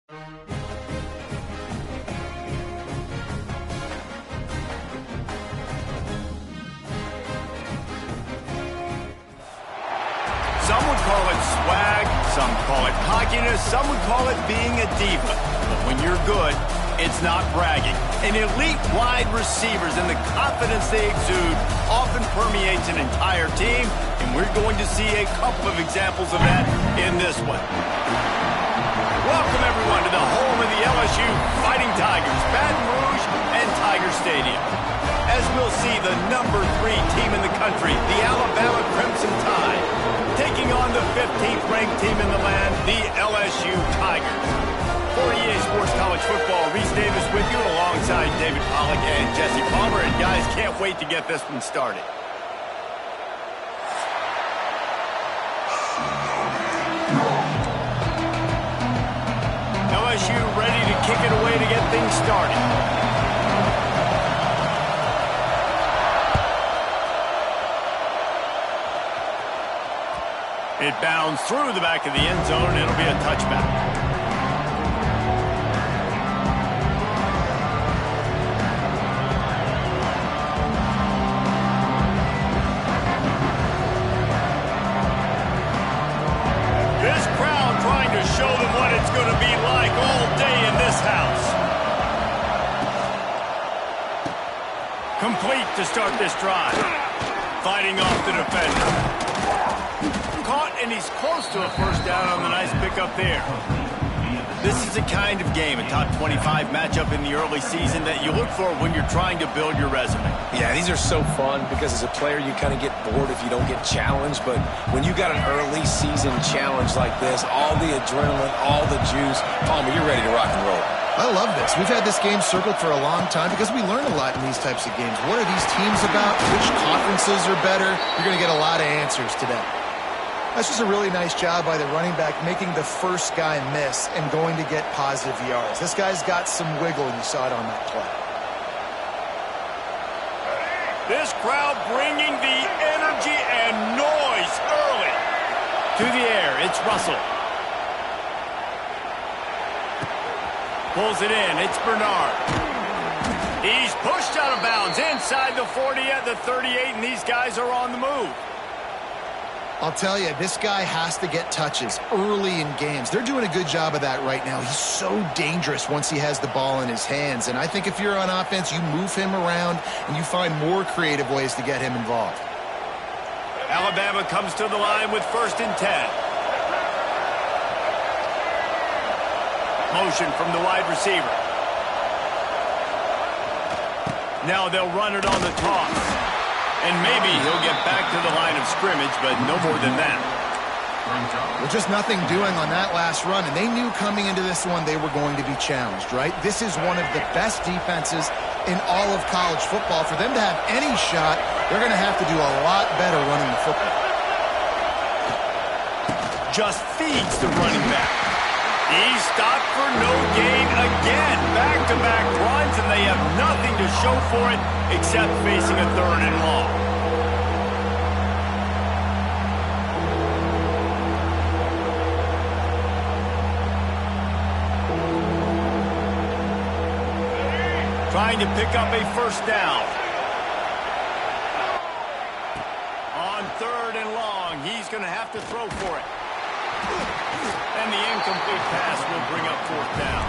Some would call it swag, some call it cockiness, some would call it being a diva. But when you're good, it's not bragging. And elite wide receivers and the confidence they exude often permeates an entire team, and we're going to see a couple of examples of that in this one. Welcome, everyone, to the home of the LSU Fighting Tigers, Baton Rouge and Tiger Stadium. As we'll see, the number 3 team in the country, the Alabama Crimson Tide, taking on the 15th-ranked team in the land, the LSU Tigers. For EA Sports College Football, Reese Davis with you alongside David Pollack and Jesse Palmer. And guys, can't wait to get this one started. LSU ready to kick it away to get things started. It bounds through the back of the end zone, and it'll be a touchback. This crowd trying to show them what it's going to be like all day in this house. Complete to start this drive. Fighting off the defender. Caught, and he's close to a first down on the nice pickup there. This is the kind of game, a top 25 matchup in the early season, that you look for when you're trying to build your resume. Yeah, these are so fun because as a player you kind of get bored if you don't get challenged, but when you got an early season challenge like this, all the adrenaline, all the juice, Palmer, you're ready to rock and roll. I love this. We've had this game circled for a long time because we learn a lot in these types of games. What are these teams about? Which conferences are better? You're going to get a lot of answers today. That's just a really nice job by the running back, making the first guy miss and going to get positive yards. This guy's got some wiggle, and you saw it on that play. This crowd bringing the energy and noise early. To the air, it's Russell. Pulls it in, it's Bernard. He's pushed out of bounds inside the 40 at the 38, and these guys are on the move. I'll tell you, this guy has to get touches early in games. They're doing a good job of that right now. He's so dangerous once he has the ball in his hands. And I think if you're on offense, you move him around and you find more creative ways to get him involved. Alabama comes to the line with 1st and 10. Motion from the wide receiver. Now they'll run it on the toss. And maybe he'll get back to the line of scrimmage, but no more than that. Well, just nothing doing on that last run, and they knew coming into this one they were going to be challenged, right? This is one of the best defenses in all of college football. For them to have any shot, they're going to have to do a lot better running the football. Just feeds the running back. He's stopped for no gain again. Back-to-back runs, and they have nothing to show for it except facing a 3rd and long. Trying to pick up a first down. On 3rd and long, he's going to have to throw for it. And the incomplete pass will bring up 4th down.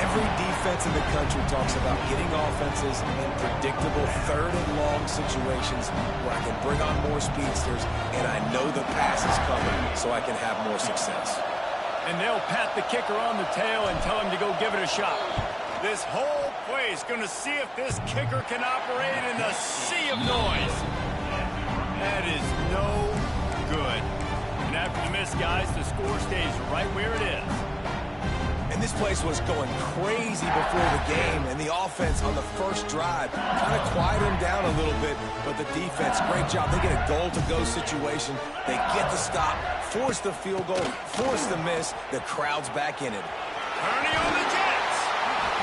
Every defense in the country talks about getting offenses in predictable 3rd and long situations where I can bring on more speedsters and I know the pass is coming so I can have more success. And they'll pat the kicker on the tail and tell him to go give it a shot. This whole place going to see if this kicker can operate in the sea of noise. That is no good. And after the miss, guys, the score stays right where it is. And this place was going crazy before the game, and the offense on the first drive kind of quieted them down a little bit, but the defense, great job. They get a goal-to-go situation. They get the stop, force the field goal, force the miss. The crowd's back in it. Kearney on the Jets.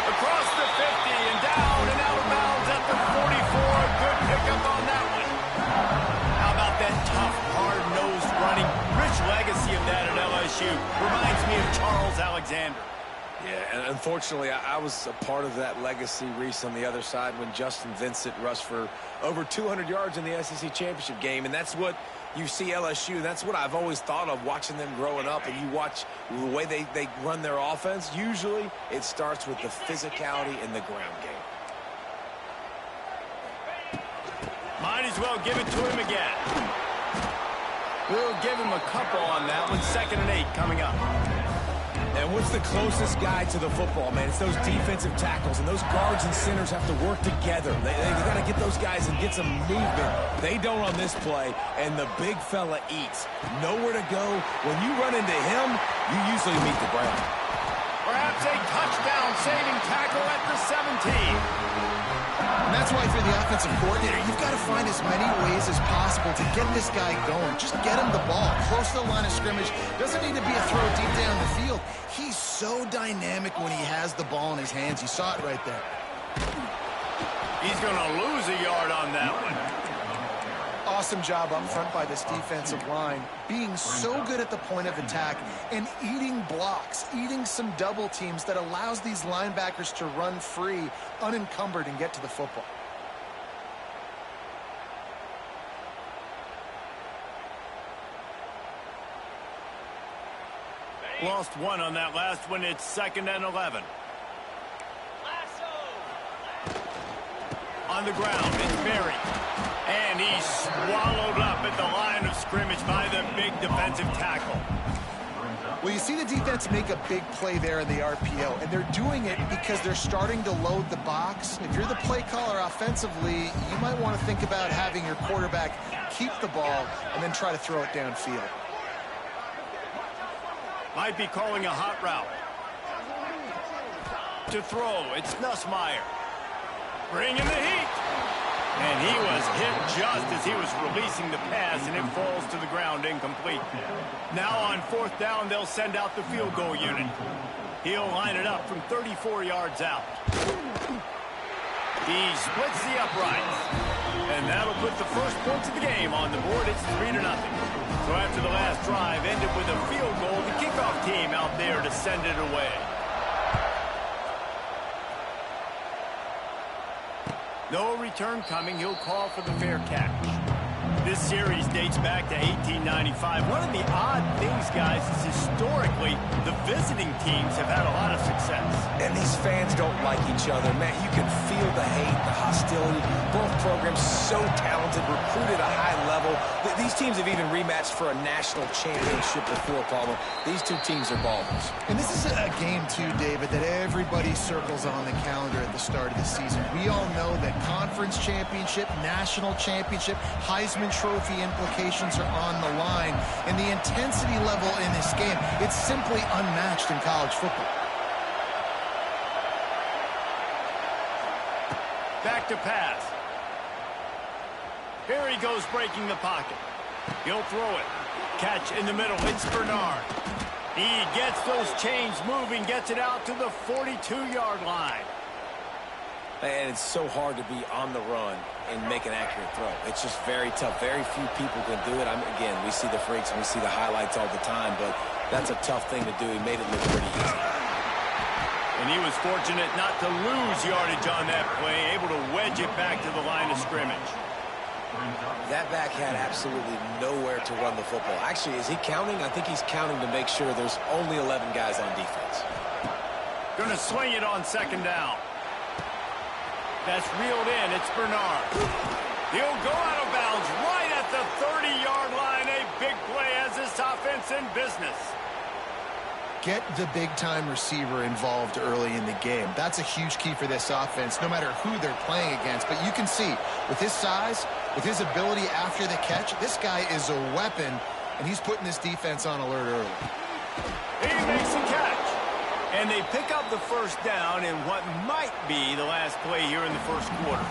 Across the 50 and down and out of bounds at the 44. Good pickup on that one. How about that tough, hard-nosed running? Rich legacy of that at LSU. Reminds me of Charles Alexander. Yeah, and unfortunately, I was a part of that legacy, Reese, on the other side when Justin Vincent rushed for over 200 yards in the SEC championship game, and that's what you see LSU. That's what I've always thought of watching them growing up, and you watch the way they run their offense. Usually, it starts with the physicality in the ground game. Might as well give it to him again. We'll give him a couple on that one. 2nd and 8 coming up. And what's the closest guy to the football, man? It's those defensive tackles, and those guards and centers have to work together. They got to get those guys and get some movement. They don't on this play, and the big fella eats. Nowhere to go. When you run into him, you usually meet the ground. Perhaps a touchdown-saving tackle at the 17. And that's why, if you're the offensive coordinator, you've got to find as many ways as possible to get this guy going. Just get him the ball close to the line of scrimmage. Doesn't need to be a throw deep down the field. He's so dynamic when he has the ball in his hands. You saw it right there. He's going to lose a yard on that one. Awesome job up front by this defensive line, being so good at the point of attack and eating blocks, eating some double teams that allows these linebackers to run free, unencumbered, and get to the football. Lost one on that last one. It's 2nd and 11. On the ground, it's Berry. And he's swallowed up at the line of scrimmage by the big defensive tackle. Well, you see the defense make a big play there in the RPO, and they're doing it because they're starting to load the box. If you're the play caller offensively, you might want to think about having your quarterback keep the ball and then try to throw it downfield. Might be calling a hot route. To throw, it's Nussmeier. Bringing the heat. And he was hit just as he was releasing the pass, and it falls to the ground incomplete. Now on 4th down, they'll send out the field goal unit. He'll line it up from 34 yards out. He splits the uprights. And that'll put the first points of the game on the board. It's 3-0. So after the last drive ended with a field goal, the kickoff team out there to send it away. No return coming. He'll call for the fair catch. This series dates back to 1895. One of the odd things, guys, is historically the visiting teams have had a lot of success. And these fans don't like each other. Man, you can feel the hate, the hostility. Both programs so talented, recruited at a high level. These teams have even rematched for a national championship before, Palmer. These two teams are ballers. And this is a game, too, David, that everybody circles on the calendar at the start of the season. We all know that conference championship, national championship, Heisman Trophy implications are on the line. And the intensity level in this game, it's simply unmatched in college football. Back to pass. Here he goes breaking the pocket. He'll throw it. Catch in the middle. It's Bernard. He gets those chains moving, gets it out to the 42-yard line. And it's so hard to be on the run and make an accurate throw. It's just very tough. Very few people can do it. Again, we see the freaks and we see the highlights all the time, but that's a tough thing to do. He made it look pretty easy. And he was fortunate not to lose yardage on that play, able to wedge it back to the line of scrimmage. That back had absolutely nowhere to run the football. Actually, is he counting? I think he's counting to make sure there's only 11 guys on defense. Going to swing it on 2nd down. That's reeled in. It's Bernard. He'll go out of bounds right at the 30-yard line. A big play as this offense in business. Get the big-time receiver involved early in the game. That's a huge key for this offense, no matter who they're playing against. But you can see, with his size, with his ability after the catch, this guy is a weapon, and he's putting this defense on alert early. He makes the catch. And they pick up the first down in what might be the last play here in the first quarter.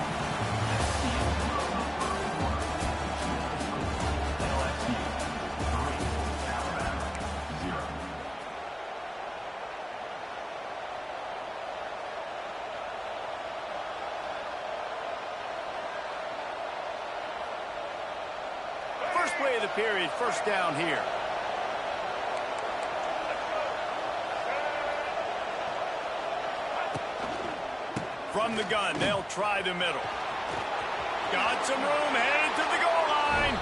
First play of the period, first down here. From the gun, they'll try the middle. Got some room, headed to the goal line.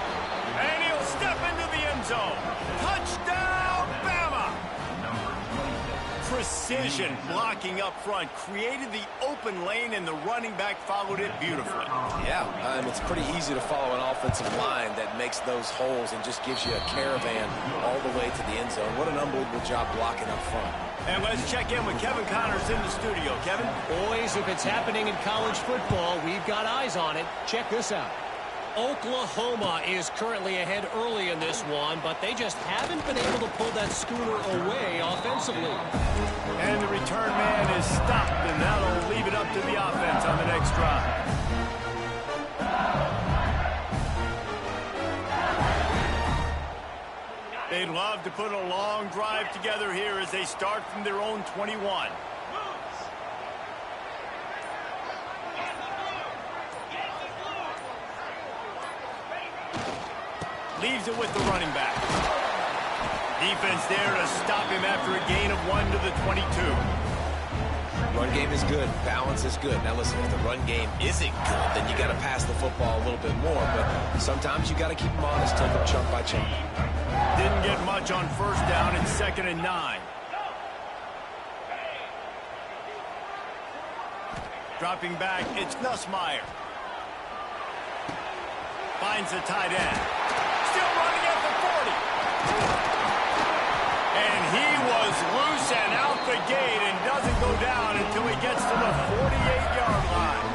And he'll step into the end zone. Touchdown, Bama! Precision blocking up front created the open lane, and the running back followed it beautifully. Yeah, it's pretty easy to follow an offensive line that makes those holes and just gives you a caravan all the way to the end zone. What an unbelievable job blocking up front. And let's check in with Kevin Connors in the studio. Kevin? Boys, if it's happening in college football, we've got eyes on it. Check this out. Oklahoma is currently ahead early in this one, but they just haven't been able to pull that schooner away offensively. And the return man is stopped, and that'll leave it up to the offense on the next drive. They'd love to put a long drive together here as they start from their own 21. Leaves it with the running back. Defense there to stop him after a gain of 1 to the 22. Run game is good. Balance is good. Now listen, if the run game isn't good, then you got to pass the football a little bit more. But sometimes you got to keep them honest, take them chunk by chunk. Didn't get much on first down and 2nd and 9. Dropping back, it's Nussmeier. Finds the tight end. Still running at the 40. And he was loose and out the gate and doesn't go down until he gets to the 48-yard line.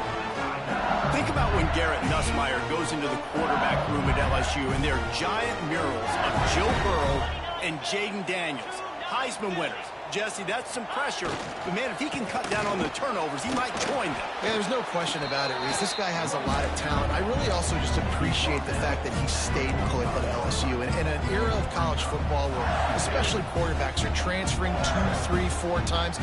Think about when Garrett Nussmeier goes into the quarterback room at LSU and there are giant murals of Joe Burrow and Jaden Daniels, Heisman winners. Jesse, that's some pressure. But, man, if he can cut down on the turnovers, he might join them. Yeah, there's no question about it, Reese. This guy has a lot of talent. I really also just appreciate the fact that he stayed put at LSU. And in an era of college football where especially quarterbacks are transferring 2, 3, 4 times,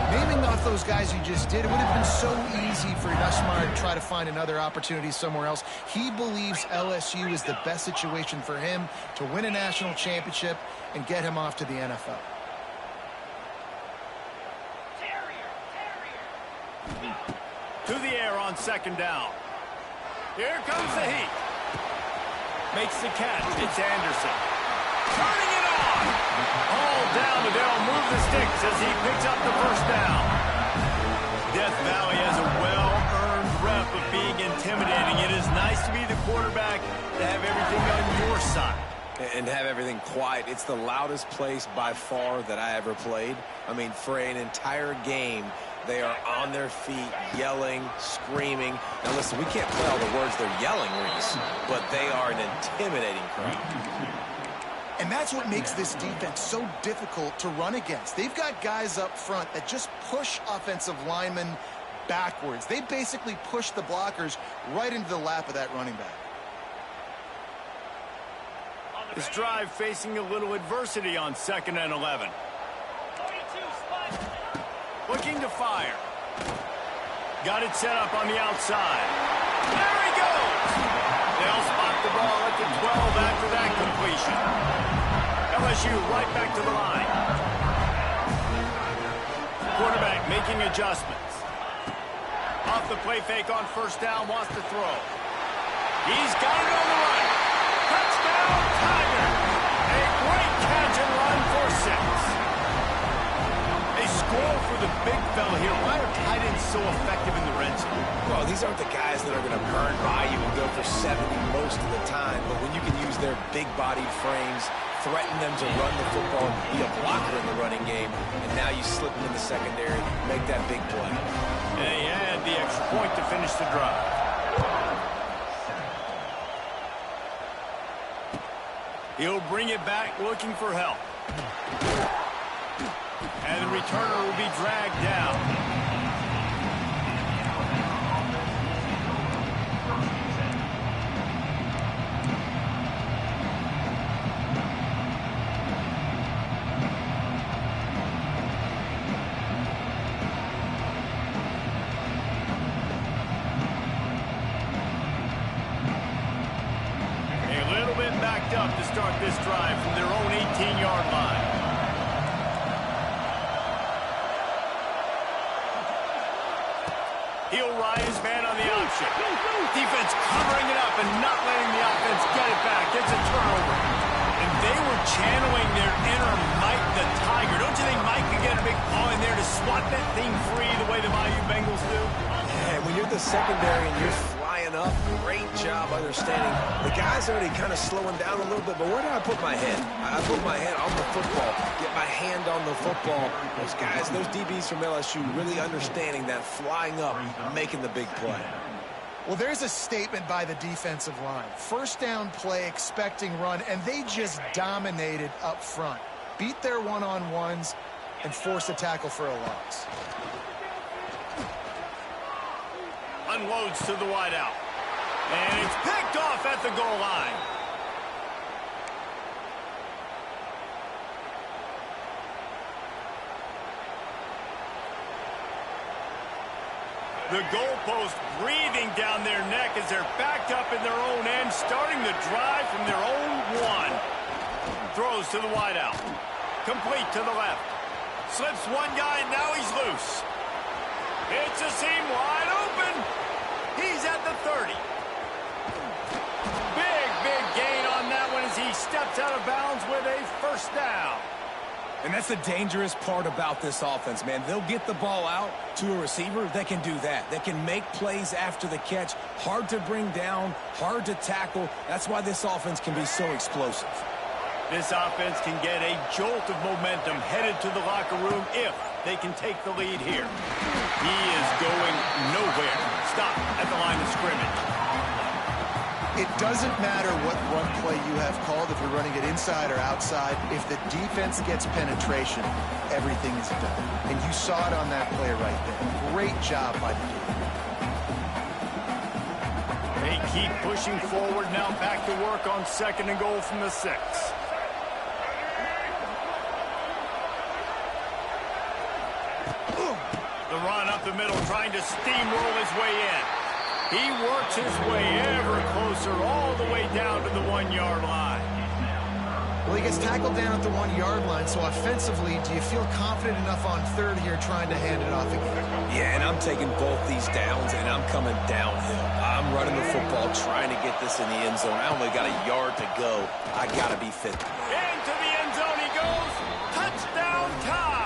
naming off those guys you just did, it would have been so easy for Nussmeier to try to find another opportunity somewhere else. He believes LSU is the best situation for him to win a national championship and get him off to the NFL. To the air on 2nd down. Here comes the heat. Makes the catch. It's Anderson. Turning it on. All down, but they'll move the sticks as he picks up the first down. Death Valley has a well-earned rep of being intimidating. It is nice to be the quarterback, to have everything on your side. And have everything quiet. It's the loudest place by far that I ever played. I mean, for an entire game, they are on their feet, yelling, screaming. Now, listen, we can't play all the words they're yelling, Reese, but they are an intimidating crowd. And that's what makes this defense so difficult to run against. They've got guys up front that just push offensive linemen backwards. They basically push the blockers right into the lap of that running back. This drive facing a little adversity on 2nd and 11. Looking to fire. Got it set up on the outside. There he goes! They'll spot the ball at the 12 after that completion. LSU right back to the line. Quarterback making adjustments. Off the play fake on first down, wants to throw. He's got it on the run. Touchdown, Tiger! A great catch and run for 6. They score for the big fella here. Why are tight ends so effective in the red zone? Well, these aren't the guys that are going to burn by you and go for 70 most of the time. But when you can use their big-bodied frames, threaten them to run the football, be a blocker in the running game, and now you slip them in the secondary, make that big play. And he had the extra point to finish the drive. He'll bring it back looking for help. And the returner will be dragged down. A little bit backed up to start this drive from their own 18-yard line. He'll ride his man on the option. Defense covering it up and not letting the offense get it back. Gets a turnover. And they were channeling their inner Mike the Tiger. Don't you think Mike could get a big paw in there to swat that thing free the way the Bayou Bengals do? Yeah, when you're the secondary and you're flying up, great job understanding. The guy's already kind of slowing down a little bit, but where do I put my head? I put my head on the football, get my hand on the football. Those guys, those DBs from LSU really understanding that flying up, making the big play. Well, there's a statement by the defensive line. First down play, expecting run, and they just dominated up front. Beat their one-on-ones and forced a tackle for a loss. Unloads to the wideout. And it's picked off at the goal line. The goalpost breathing down their neck as they're backed up in their own end, starting the drive from their own one. Throws to the wideout. Complete to the left. Slips one guy, now he's loose. It's a seam wide open. He's at the 30. Big gain on that one as he steps out of bounds with a first down. And that's the dangerous part about this offense, man. They'll get the ball out to a receiver. They can do that. They can make plays after the catch. Hard to bring down, hard to tackle. That's why this offense can be so explosive. This offense can get a jolt of momentum headed to the locker room if they can take the lead here. He is going nowhere. Stop at the line of scrimmage. It doesn't matter what run play you have called, if you're running it inside or outside. If the defense gets penetration, everything is done. And you saw it on that play right there. Great job by the defense. They keep pushing forward, now back to work on 2nd and goal from the 6. The run up the middle, trying to steamroll his way in. He works his way ever closer, all the way down to the 1-yard line. Well, he gets tackled down at the 1-yard line, so offensively, do you feel confident enough on 3rd here trying to hand it off again? Yeah, and I'm taking both these downs, and I'm coming downhill. I'm running the football, trying to get this in the end zone. I only got a yard to go. I got to be fit. Into the end zone he goes. Touchdown tie.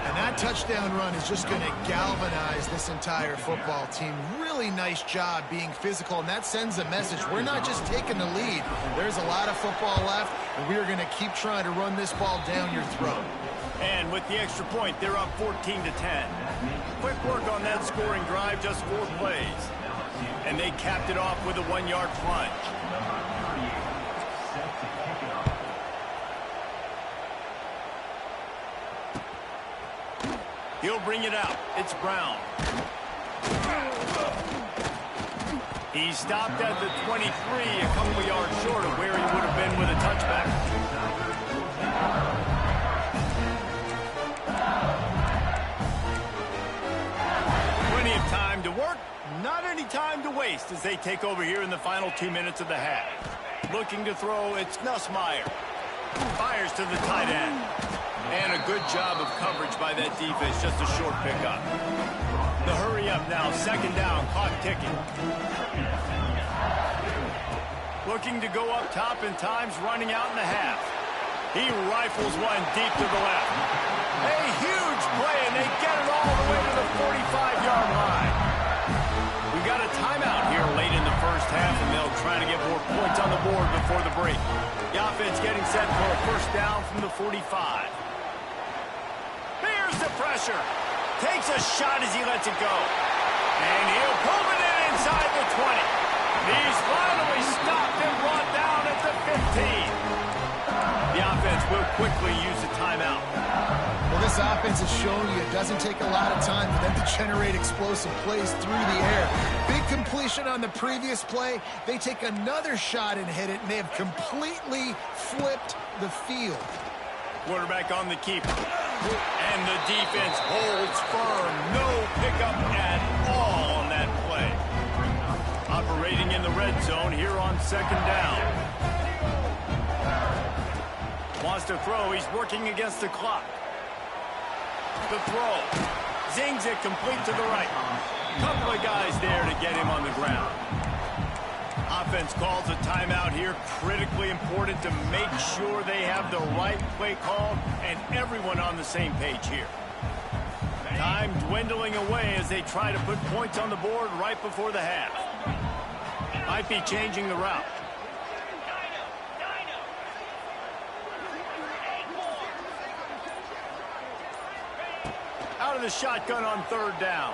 And that touchdown run is just going to galvanize this entire football team. Really nice job being physical, and that sends a message. We're not just taking the lead. There's a lot of football left, and we are going to keep trying to run this ball down your throat. And with the extra point, they're up 14-10. Quick work on that scoring drive, just 4 plays. And they capped it off with a 1-yard plunge. He'll bring it out. It's Brown. He stopped at the 23, a couple of yards short of where he would have been with a touchback. Plenty of time to work, not any time to waste as they take over here in the final 2 minutes of the half. Looking to throw, it's Nussmeier. Fires to the tight end. And a good job of coverage by that defense, just a short pickup. The hurry up now, 2nd down, clock ticking. Looking to go up top in times, running out in the half. He rifles one deep to the left. A huge play, and they get it all the way to the 45-yard line. We got a timeout here late in the first half, and they'll try to get more points on the board before the break. The offense getting set for a first down from the 45. Here's the pressure. Takes a shot as he lets it go. And he'll pull it in inside the 20. He's finally stopped and brought down at the 15. The offense will quickly use a timeout. Well, this offense has shown you it doesn't take a lot of time for them to generate explosive plays through the air. Big completion on the previous play. They take another shot and hit it, and they have completely flipped the field. Quarterback on the keeper. And the defense holds firm. No pickup at all on that play. Operating in the red zone here on 2nd down. Wants to throw. He's working against the clock. The throw. Zings it complete to the right. Couple of guys there to get him on the ground. Offense calls a timeout here. Critically important to make sure they have the right play call and everyone on the same page here. Time dwindling away as they try to put points on the board right before the half. Might be changing the route. Out of the shotgun on third down.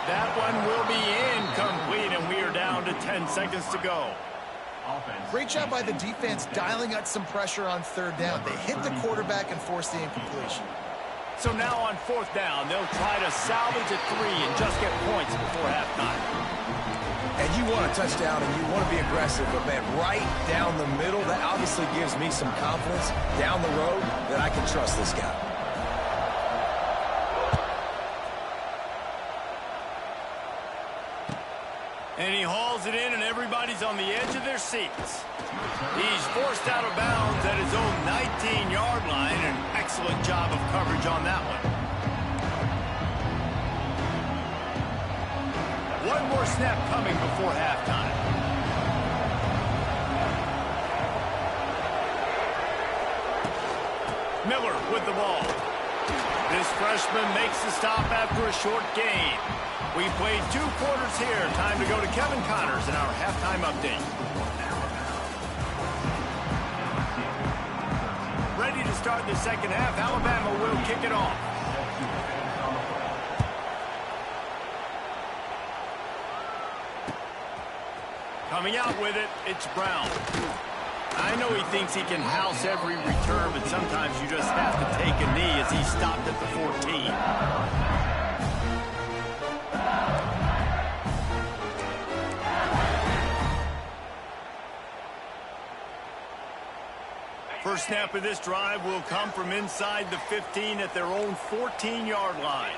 That one will be incomplete, and we are down to 10 seconds to go. Great job by the defense dialing out some pressure on third down. They hit the quarterback and forced the incompletion. So now on fourth down, they'll try to salvage a 3 and just get points before halftime. And you want a touchdown and you want to be aggressive, but man, right down the middle, that obviously gives me some confidence down the road that I can trust this guy. And he hauls it in, and everybody's on the edge of their seats. He's forced out of bounds at his own 19-yard line. An excellent job of coverage on that one. One more snap coming before halftime. Miller with the ball. This freshman makes the stop after a short gain. We played 2 quarters here. Time to go to Kevin Connors in our halftime update. Ready to start the second half. Alabama will kick it off. Coming out with it, it's Brown. I know he thinks he can house every return, but sometimes you just have to take a knee as he stopped at the 14. First snap of this drive will come from inside the 15 at their own 14-yard line.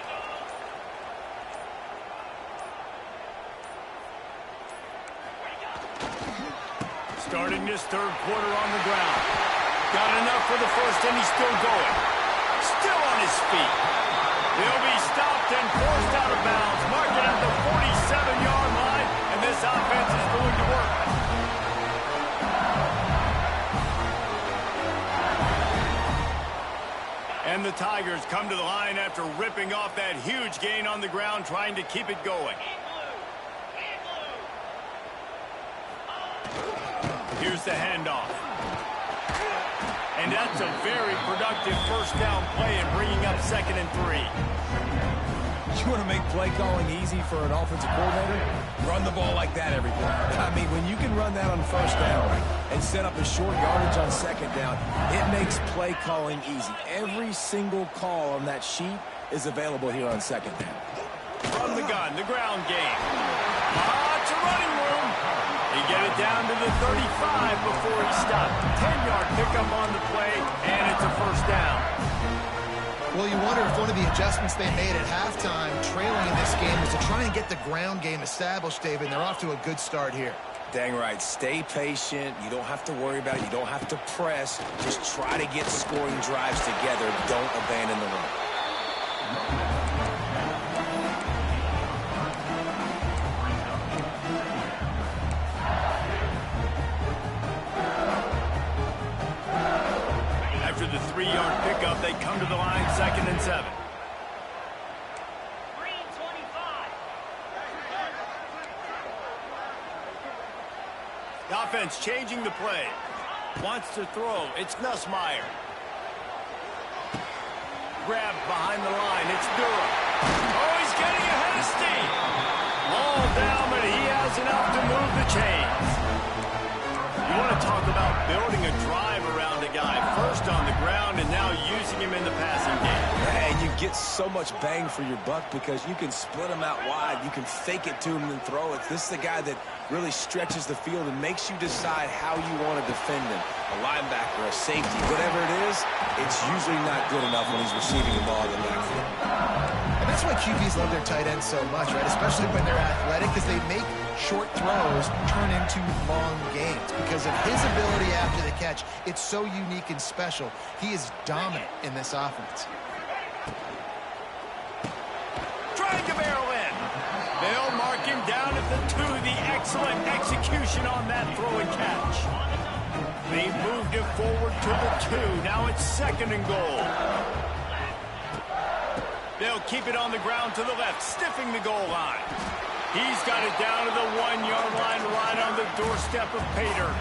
Starting this third quarter on the ground. Got enough for the first, and he's still going. Still on his feet. He'll be stopped and forced out of bounds. Mark it at the 47-yard line, and this offense is going to work. And the Tigers come to the line after ripping off that huge gain on the ground, trying to keep it going. Here's the handoff. And that's a very productive first down play and bringing up 2nd and 3. You want to make play calling easy for an offensive coordinator? Run the ball like that every play. I mean, when you can run that on first down and set up a short yardage on second down, it makes play calling easy. Every single call on that sheet is available here on second down. From the gun, the ground game. Lots of running room. He get it down to the 35 before he stopped. 10-yard pickup on the play, and it's a first down. Well, you wonder if one of the adjustments they made at halftime, trailing in this game, was to try and get the ground game established, David, and they're off to a good start here. Dang right. Stay patient. You don't have to worry about it. You don't have to press. Just try to get scoring drives together. Don't abandon the run. After the 3-yard pickup, they come to the line, 2nd and 7. The offense changing the play. Wants to throw. It's Nussmeier. Grabbed behind the line. It's Durham. Oh, he's getting ahead of steam. Ball down, but he has enough to move the chains. You want to talk about building a drive around a guy. First on the ground and now using him in the passing game. And you get so much bang for your buck because you can split him out wide. You can fake it to him and throw it. This is the guy that really stretches the field and makes you decide how you want to defend him. A linebacker, a safety, whatever it is, it's usually not good enough when he's receiving the ball in the backfield. And that's why QBs love their tight ends so much, right? Especially when they're athletic, because they make short throws turn into long gains. Because of his ability after the catch, it's so unique and special. He is dominant in this offense. Excellent execution on that throw and catch. They moved it forward to the 2. Now it's 2nd and goal. They'll keep it on the ground to the left, stiffing the goal line. He's got it down to the 1-yard line, right on the doorstep of pay dirt.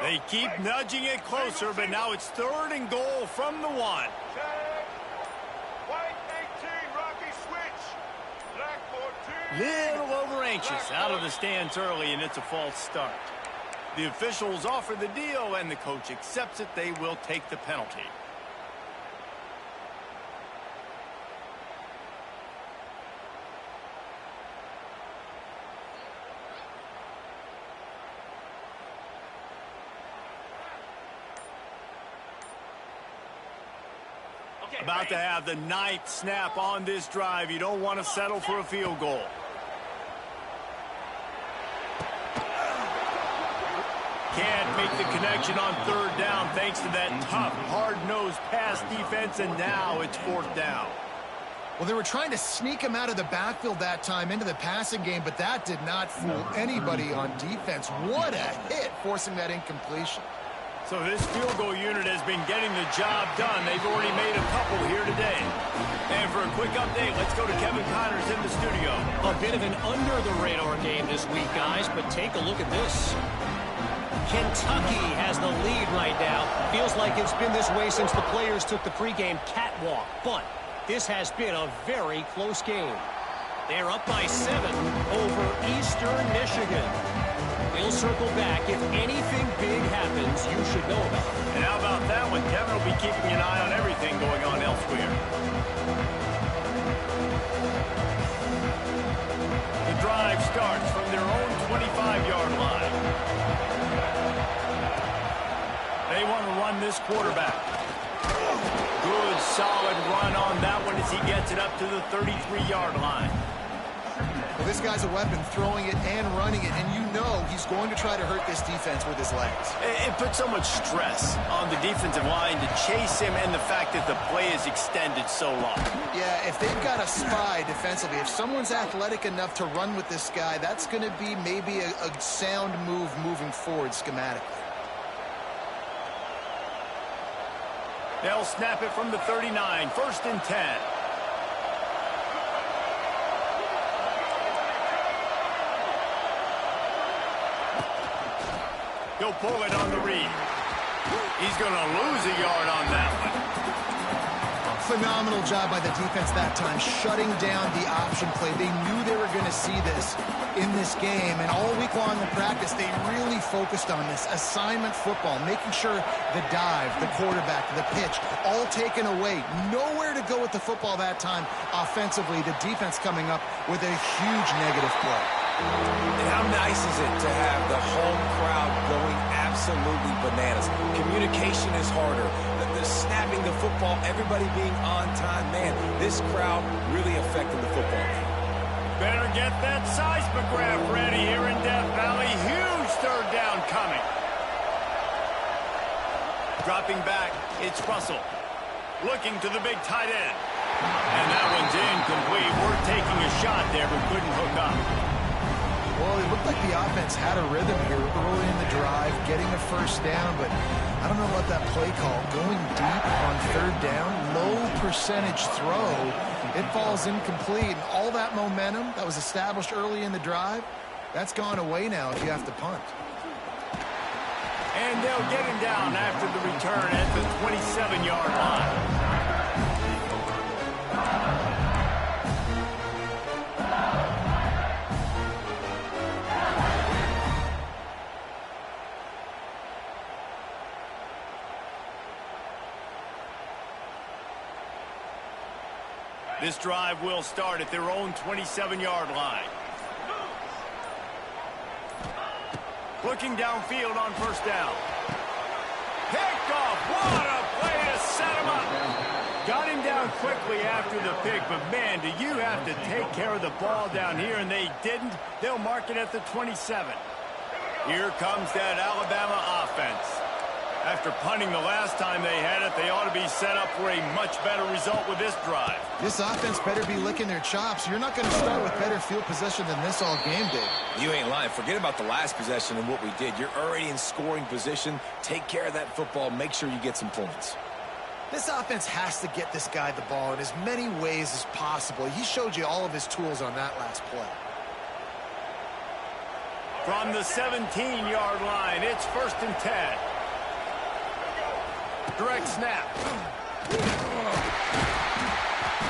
They keep nudging it closer, but now it's 3rd and goal from the 1. White 18, Rocky switch. Black 14. Little over anxious out of the stands early, and it's a false start. The officials offer the deal, and the coach accepts it. They will take the penalty. About to have the 9th snap on this drive. You don't want to settle for a field goal. Can't make the connection on 3rd down thanks to that tough, hard-nosed pass defense, and now it's 4th down. Well, they were trying to sneak him out of the backfield that time into the passing game, but that did not fool anybody on defense. What a hit, forcing that incompletion. So this field goal unit has been getting the job done. They've already made a couple here today. And for a quick update, let's go to Kevin Connors in the studio. A bit of an under-the-radar game this week, guys, but take a look at this. Kentucky has the lead right now. Feels like it's been this way since the players took the pregame catwalk, but this has been a very close game. They're up by 7 over Eastern Michigan. We'll circle back. If anything big happens, you should know about it. And how about that one? Kevin will be keeping an eye on everything going on elsewhere. The drive starts from their own 25-yard line. They want to run this quarterback. Good, solid run on that one as he gets it up to the 33-yard line. Well, this guy's a weapon, throwing it and running it, and you know he's going to try to hurt this defense with his legs. It puts so much stress on the defensive line to chase him, and the fact that the play is extended so long. Yeah, if they've got a spy defensively, if someone's athletic enough to run with this guy, that's going to be maybe a sound move moving forward schematically. They'll snap it from the 39, 1st and 10. He'll pull it on the read. He's going to lose a yard on that one. Phenomenal job by the defense that time, shutting down the option play. They knew they were going to see this in this game, and all week long in practice, they really focused on this assignment football, making sure the dive, the quarterback, the pitch, all taken away. Nowhere to go with the football that time offensively. The defense coming up with a huge negative play. And how nice is it to have the home crowd going absolutely bananas? Communication is harder. The snapping the football, everybody being on time. Man, this crowd really affected the football game. Better get that seismograph ready here in Death Valley. Huge 3rd down coming. Dropping back, it's Russell. Looking to the big tight end. And that one's incomplete. We're taking a shot there, but couldn't hook up. Well, it looked like the offense had a rhythm here early in the drive, getting a 1st down, but I don't know about that play call. Going deep on 3rd down, low percentage throw, it falls incomplete. And all that momentum that was established early in the drive, that's gone away now if you have to punt. And they'll get him down after the return at the 27-yard line. This drive will start at their own 27-yard line. Looking downfield on 1st down. What a play to set him up. Got him down quickly after the pick, but man, do you have to take care of the ball down here, and they didn't. They'll mark it at the 27. Here comes that Alabama offense. After punting the last time they had it, they ought to be set up for a much better result with this drive. This offense better be licking their chops. You're not going to start with better field possession than this all game, Dave. You ain't lying. Forget about the last possession and what we did. You're already in scoring position. Take care of that football. Make sure you get some points. This offense has to get this guy the ball in as many ways as possible. He showed you all of his tools on that last play. From the 17-yard line, it's 1st and 10. Direct snap.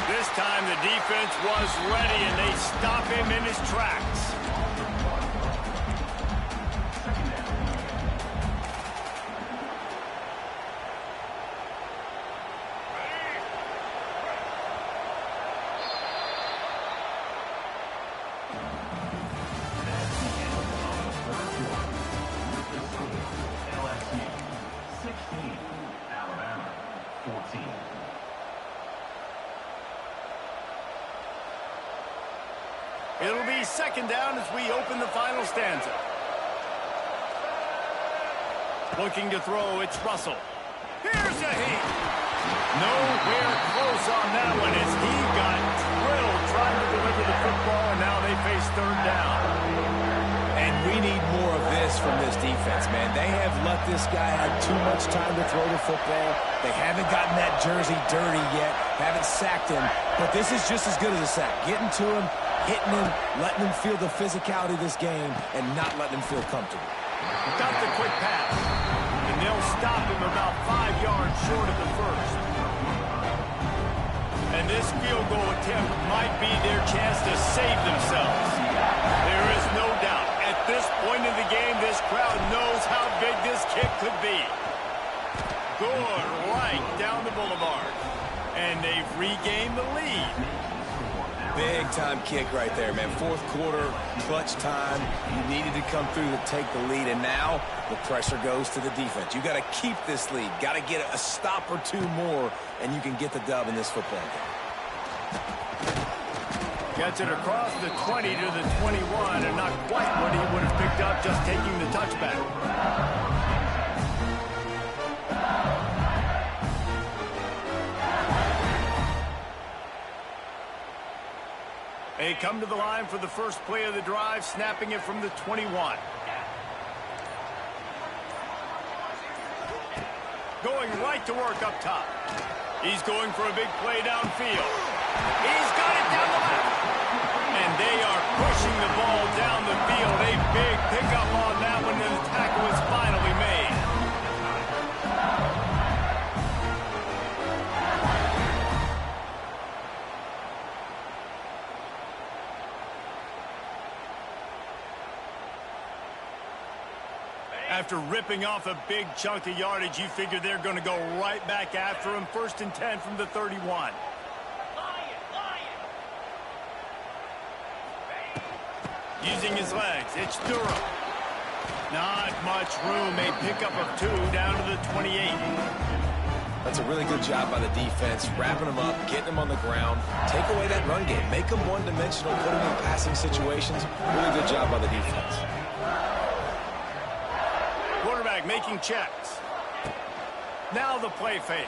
This time the defense was ready, and they stop him in his tracks. It'll be 2nd down as we open the final stanza. Looking to throw, it's Russell. Here's a heat. Nowhere close on that one as he got drilled trying to deliver the football, and now they face 3rd down. And we need more of this from this defense, man. They have let this guy have too much time to throw the football. They haven't gotten that jersey dirty yet, haven't sacked him, but this is just as good as a sack. Getting to him, hitting him, letting him feel the physicality of this game, and not letting him feel comfortable. Got the quick pass, and they'll stop him about 5 yards short of the first. And this field goal attempt might be their chance to save themselves. There is no doubt, at this point in the game, this crowd knows how big this kick could be. Good right down the boulevard. And they've regained the lead. Big-time kick right there, man. 4th quarter, clutch time. You needed to come through to take the lead, and now the pressure goes to the defense. You got to keep this lead. Got to get a stop or two more, and you can get the dub in this football game. Gets it across the 20 to the 21, and not quite what he would have picked up just taking the touchback. They come to the line for the first play of the drive, snapping it from the 21. Going right to work up top. He's going for a big play downfield. He's got it down the left. And they are pushing the ball down the field. A big pickup on that one, and the tackle is finally made. After ripping off a big chunk of yardage, you figure they're going to go right back after him. 1st and 10 from the 31. Using his legs, it's Durham. Not much room. A pickup of 2 down to the 28. That's a really good job by the defense, wrapping them up, getting them on the ground. Take away that run game. Make them one-dimensional, put them in passing situations. Really good job by the defense. Quarterback making checks. Now the play fake.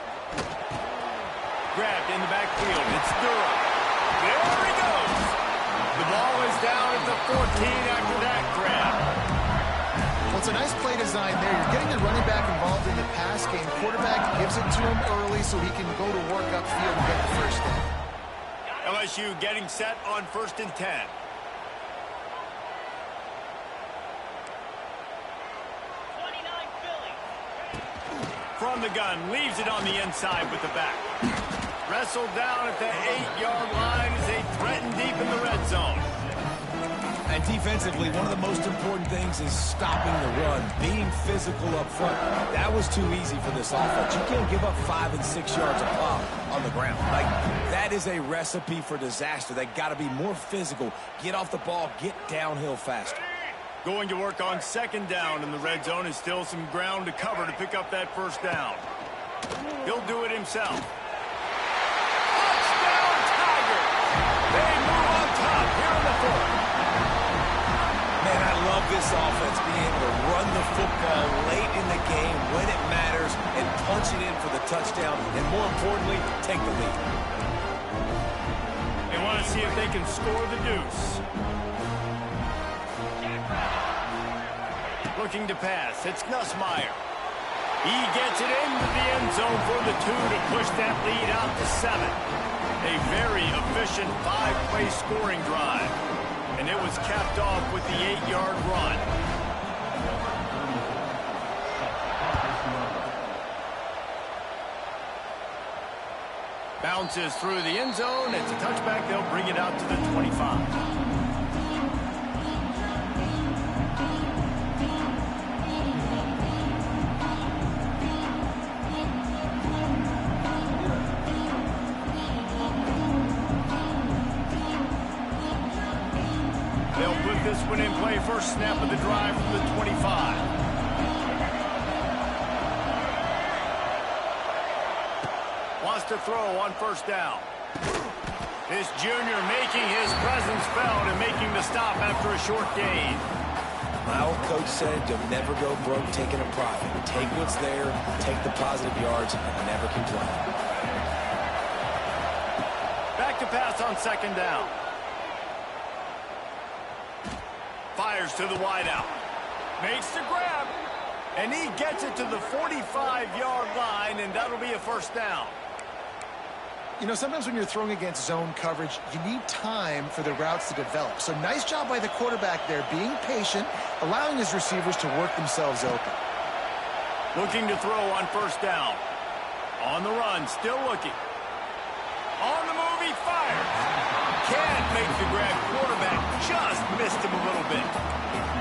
Grabbed in the backfield. It's Durham. There he goes. The ball is down at the 14 after that grab. Well, it's a nice play design there. You're getting the running back involved in the pass game. Quarterback gives it to him early so he can go to work upfield and get the first down. LSU getting set on 1st and 10. From the gun, leaves it on the inside with the back. Wrestled down at the 8-yard line as they threaten deep in the red zone. And defensively, one of the most important things is stopping the run, being physical up front. That was too easy for this offense. You can't give up 5 and 6 yards a pop on the ground. Like, that is a recipe for disaster. They got to be more physical, get off the ball, get downhill faster. Going to work on 2nd down in the red zone, and still some ground to cover to pick up that first down. He'll do it himself. Touchdown, Tigers! They move on top here in the fourth. Man, I love this offense being able to run the football late in the game when it matters and punch it in for the touchdown and, more importantly, take the lead. They want to see if they can score the deuce. Looking to pass. It's Nussmeier. He gets it into the end zone for the 2 to push that lead out to 7. A very efficient 5-play scoring drive. And it was capped off with the 8-yard run. Bounces through the end zone. It's a touchback. They'll bring it out to the 25. They'll put this one in play. First snap of the drive from the 25. Wants to throw on first down. This junior making his presence felt and making the stop after a short gain. My old coach said you'll never go broke taking a profit. Take what's there, take the positive yards, and never complain. Back to pass on second down. Fires to the wideout. Makes the grab. And he gets it to the 45-yard line, and that'll be a first down. You know, sometimes when you're throwing against zone coverage, you need time for the routes to develop. So nice job by the quarterback there, being patient, allowing his receivers to work themselves open. Looking to throw on first down. On the run, still looking. On the move, he fires. Can't make the grab. Quarterback just missed him a little bit.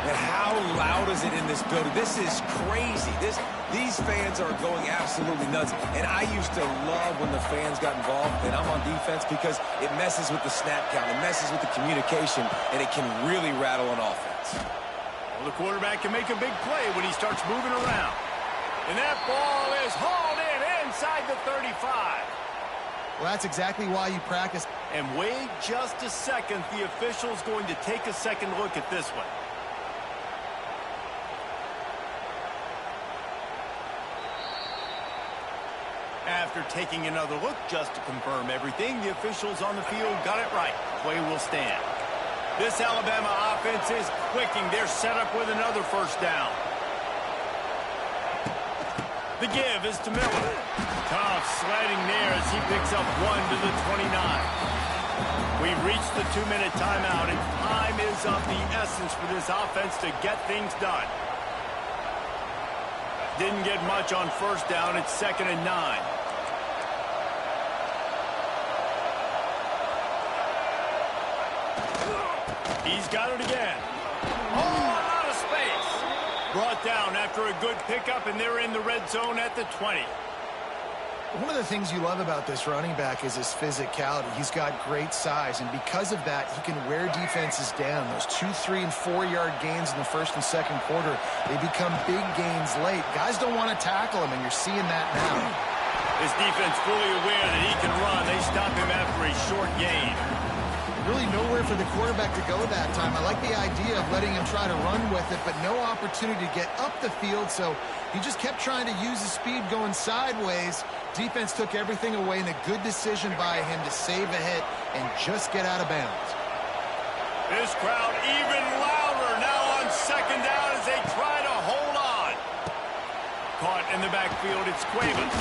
And how loud is it in this building? This is crazy. These fans are going absolutely nuts. And I used to love when the fans got involved, and I'm on defense, because it messes with the snap count. It messes with the communication, and it can really rattle an offense. Well, the quarterback can make a big play when he starts moving around. And that ball is hauled in inside the 35. Well, that's exactly why you practice. And wait just a second. The official's going to take a second look at this one. After taking another look just to confirm everything, the officials on the field got it right. Play will stand. This Alabama offense is clicking. They're set up with another first down. The give is to Miller. Tough sledding there as he picks up 1 to the 29. We've reached the 2-minute timeout, and time is of the essence for this offense to get things done. Didn't get much on first down. It's 2nd and 9. He's got it again. Oh, a lot of space. Brought down after a good pickup, and they're in the red zone at the 20. One of the things you love about this running back is his physicality. He's got great size, and because of that, he can wear defenses down. Those 2-, 3-, and 4-yard gains in the first and second quarter, they become big gains late. Guys don't want to tackle him, and you're seeing that now. This defense fully aware that he can run. They stop him after a short gain. Really nowhere for the quarterback to go that time. I like the idea of letting him try to run with it, but no opportunity to get up the field, so he just kept trying to use his speed going sideways. Defense took everything away, and a good decision by him to save a hit and just get out of bounds. This crowd even louder now on second down as they try to hold on. Caught in the backfield, it's Cuevas.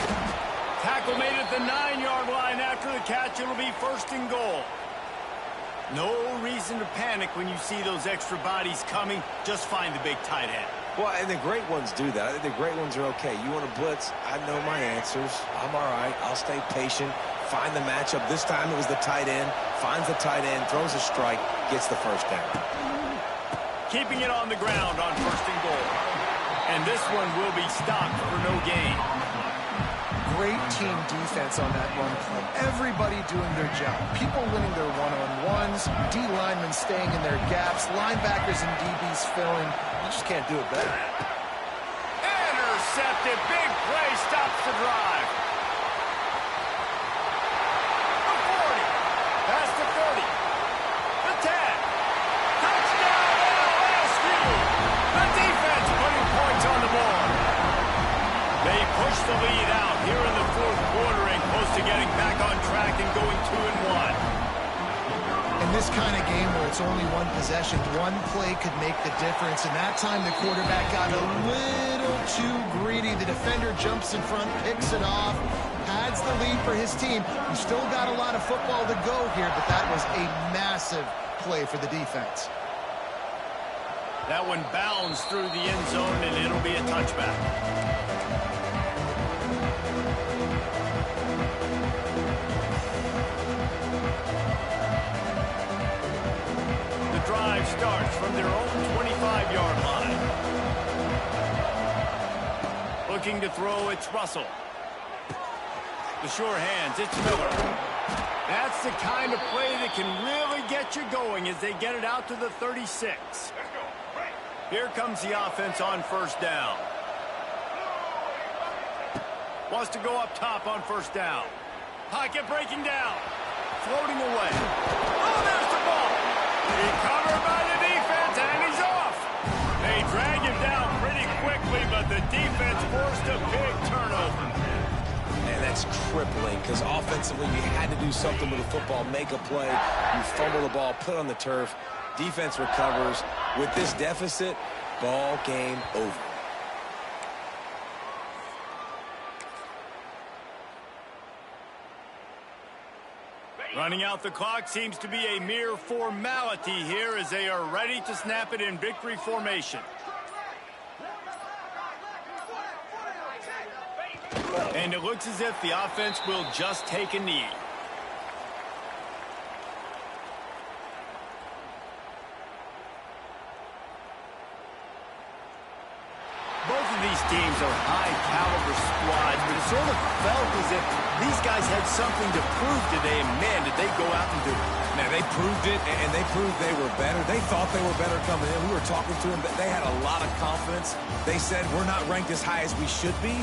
Tackle made at the 9-yard line after the catch. It'll be 1st and goal. No reason to panic when you see those extra bodies coming. Just find the big tight end. Well, and the great ones do that. I think the great ones are okay. You want to blitz? I know my answers. I'm all right. I'll stay patient. Find the matchup. This time it was the tight end. Finds the tight end, throws a strike, gets the first down. Keeping it on the ground on 1st and goal. And this one will be stopped for no gain. Great team defense on that run play. Everybody doing their job. People winning their one-on-ones, D linemen staying in their gaps, linebackers and DBs filling. You just can't do it better. Intercepted. Big play stops the drive. it's only one possession. One play could make the difference, and that time the quarterback got a little too greedy. The defender jumps in front, picks it off, pads the lead for his team. He's still got a lot of football to go here, but that was a massive play for the defense. That one bounds through the end zone, and it'll be a touchback. Drive starts from their own 25-yard line. Looking to throw, it's Russell. The sure hands, it's Miller. That's the kind of play that can really get you going as they get it out to the 36. Here comes the offense on first down. Wants to go up top on first down. Pocket breaking down. Floating away. Oh, there's the ball. Recovered by the defense, and he's off. They drag him down pretty quickly, but the defense forced a big turnover. Man, that's crippling because offensively you had to do something with the football, make a play. You fumble the ball, put it on the turf. Defense recovers. With this deficit, ball game over. Running out the clock seems to be a mere formality here as they are ready to snap it in victory formation. And it looks as if the offense will just take a knee. Both of these teams are high-caliber squads, but it sort of felt as if these guys had something to prove today, and man, did they go out and do it. Now, they proved it, and they proved they were better. They thought they were better coming in. We were talking to them, but they had a lot of confidence. They said, we're not ranked as high as we should be.